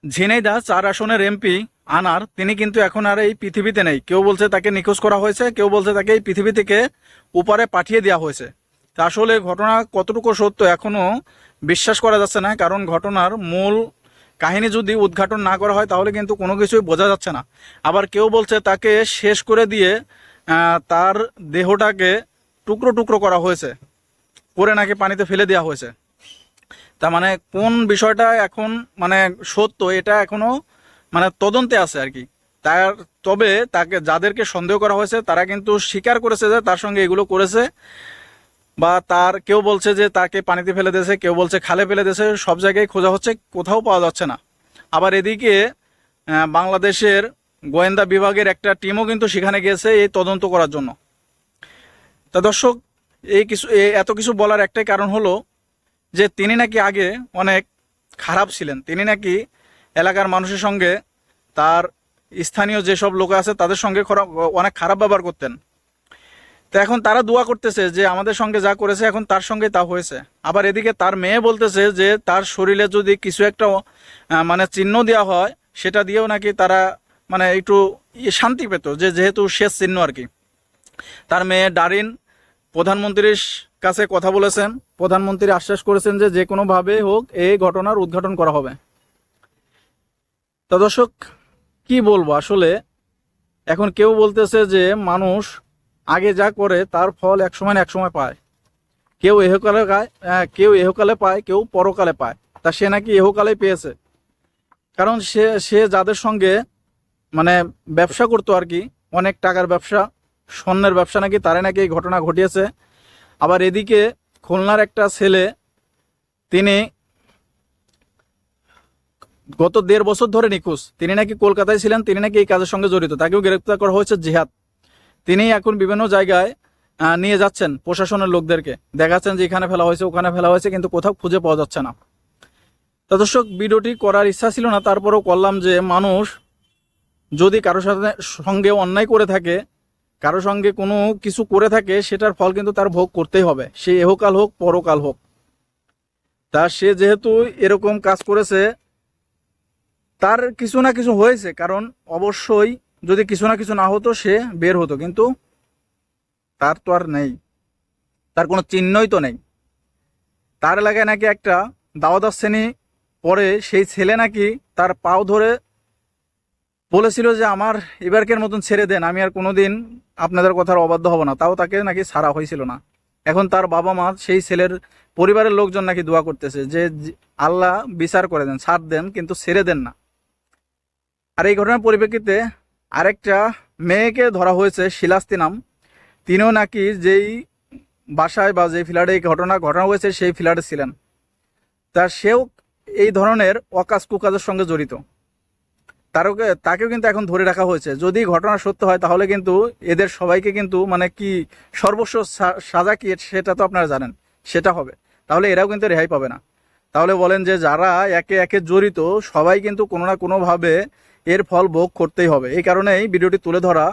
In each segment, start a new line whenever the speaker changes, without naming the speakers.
ঝিনাইদহ 4 আসনের এমপি আনার তিনি কিন্তু এখন আর এই পৃথিবীতে নেই। কেউ বলছে তাকে নিখোঁজ করা হয়েছে, কেউ বলছে তাকে এই পৃথিবী থেকে উপরে পাঠিয়ে দেওয়া হয়েছে। তা আসলে ঘটনা কতটুকু সত্য এখনো বিশ্বাস করা যাচ্ছে না, কারণ ঘটনার মূল কাহিনী যদি উদ্ঘাটন না করা হয় তাহলে কিন্তু কোনো কিছুই বোঝা যাচ্ছে না। আবার কেউ বলছে তাকে শেষ করে দিয়ে তার দেহটাকে টুকরো টুকরো করা হয়েছে, করে নাকি পানিতে ফেলে দেওয়া হয়েছে। তা মানে কোন বিষয়টা এখন মানে সত্য এটা এখনো মানে তদন্তে আছে আর কি। তার তবে তাকে যাদেরকে সন্দেহ করা হয়েছে তারা কিন্তু স্বীকার করেছে যে তার সঙ্গে এগুলো করেছে, বা তার কেউ বলছে যে তাকে পানিতে ফেলে দিয়েছে, কেউ বলছে খালে ফেলে দিয়েছে। সব জায়গায় খোঁজা হচ্ছে, কোথাও পাওয়া যাচ্ছে না। আবার এদিকে বাংলাদেশের গোয়েন্দা বিভাগের একটা টিমও কিন্তু সেখানে গিয়েছে এই তদন্ত করার জন্য। তা দর্শক, এত কিছু বলার একটাই কারণ হলো যে তিনি নাকি আগে অনেক খারাপ ছিলেন। তিনি নাকি এলাকার মানুষের সঙ্গে, তার স্থানীয় যেসব লোক আছে তাদের সঙ্গে অনেক খারাপ ব্যবহার করতেন। তো এখন তারা দোয়া করতেছে যে আমাদের সঙ্গে যা করেছে এখন তার সঙ্গে তা হয়েছে। আবার এদিকে তার মেয়ে বলতেছে যে তার শরীরে যদি কিছু একটা মানে চিহ্ন দেওয়া হয় সেটা দিয়েও নাকি তারা মানে একটু শান্তি পেত, যে যেহেতু শেষ চিহ্ন আর কি। তার মেয়ে ডারিন প্রধানমন্ত্রীর কাছে কথা বলেছেন, প্রধানমন্ত্রী আশ্বাস করেছেন যে যে কোনোভাবে হোক এই ঘটনার উদ্ঘাটন করা হবে। তো দর্শক, কি বলবো আসলে, এখন কেউ বলতেছে যে মানুষ আগে যা করে তার ফল এক সময় না এক সময় পায়। কেউ এহকালে পায়, কেউ এহকালে পায়, কেউ পরকালে পায়। তা সে নাকি এহকালেই পেয়েছে, কারণ সে যাদের সঙ্গে মানে ব্যবসা করতো আর কি, অনেক টাকার ব্যবসা, স্বর্ণের ব্যবসা, নাকি তারা নাকি এই ঘটনা ঘটিয়েছে। আবার এদিকে খুলনার একটা ছেলে, তিনি গত 1.5 বছর ধরে নিখোঁজ। তিনি নাকি কলকাতায় ছিলেন, তিনি নাকি এই কাজের সঙ্গে জড়িত। তাকেও গ্রেপ্তার করা হয়েছে জিহাদ। তিনি এখন বিভিন্ন জায়গায় নিয়ে যাচ্ছেন প্রশাসনের লোকদেরকে, দেখাচ্ছেন যে এখানে ফেলা হয়েছে ওখানে ফেলা হয়েছে, কিন্তু কোথাও খুঁজে পাওয়া যাচ্ছে না। তো দর্শক, ভিডিওটি করার ইচ্ছা ছিল না, তারপরেও করলাম। যে মানুষ যদি কারোর সঙ্গে অন্যায় করে থাকে, কারো সঙ্গে কোনো কিছু করে থাকে, সেটার ফল কিন্তু তার ভোগ করতেই হবে, সে এহকাল হোক পরকাল হোক। তা সে যেহেতু এরকম কাজ করেছে, তার কিছু না কিছু হয়েছে, কারণ অবশ্যই যদি কিছু না কিছু না হতো সে বের হতো, কিন্তু তার তো আর নেই, তার কোনো চিহ্নই তো নেই। তার এলাকায় নাকি একটা দ্বাদশ শ্রেণী পরে সেই ছেলে নাকি তার পাও ধরে বলেছিল যে আমার এবারকের মতন ছেড়ে দেন, আমি আর কোনোদিন আপনাদের কথার অবাধ্য হব না। তাও তাকে নাকি ছাড়া হয়েছিল না। এখন তার বাবা মা, সেই ছেলের পরিবারের লোকজন নাকি দোয়া করতেছে যে আল্লাহ বিচার করে দেন, ছাড় দেন, কিন্তু ছেড়ে দেন না। আর এই ঘটনার পরিপ্রেক্ষিতে আরেকটা মেয়েকে ধরা হয়েছে, শিলাস্তি নাম। তিনিও নাকি যেই বাসায় বা যেই ফ্ল্যাটে এই ঘটনা হয়েছে সেই ফ্ল্যাটে ছিলেন। তা সেও এই ধরনের অকাজ কুকাজের সঙ্গে জড়িত। তাকেও কিন্তু এখন ধরে রাখা হয়েছে। যদি ঘটনা সত্য হয় তাহলে কিন্তু এদের সবাইকে কিন্তু মানে কি সর্বস্ব সাজা কি সেটা তো আপনারা জানেন, সেটা হবে। তাহলে এরাও কিন্তু রেহাই পাবে না। তাহলে বলেন যে যারা একে একে জড়িত সবাই কিন্তু কোনো না কোনোভাবে এর ফল ভোগ করতেই হবে। এই কারণেই ভিডিওটি তুলে ধরা,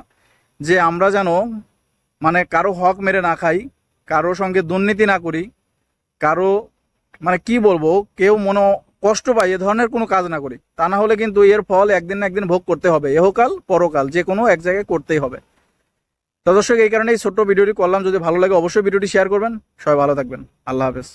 যে আমরা যেন মানে কারো হক মেরে না খাই, কারো সঙ্গে দুর্নীতি না করি, কারো মানে কি বলবো কেউ মনে কষ্ট পায় এ ধরনের কোনো কাজ না করি। তা না হলে কিন্তু এর ফল একদিন না একদিন ভোগ করতে হবে, এহকাল পরকাল যে কোনো এক জায়গায় করতেই হবে। তো দর্শক, এই কারণে এই ছোট্ট ভিডিওটি করলাম। যদি ভালো লাগে অবশ্যই ভিডিওটি শেয়ার করবেন। সবাই ভালো থাকবেন। আল্লাহ হাফেজ।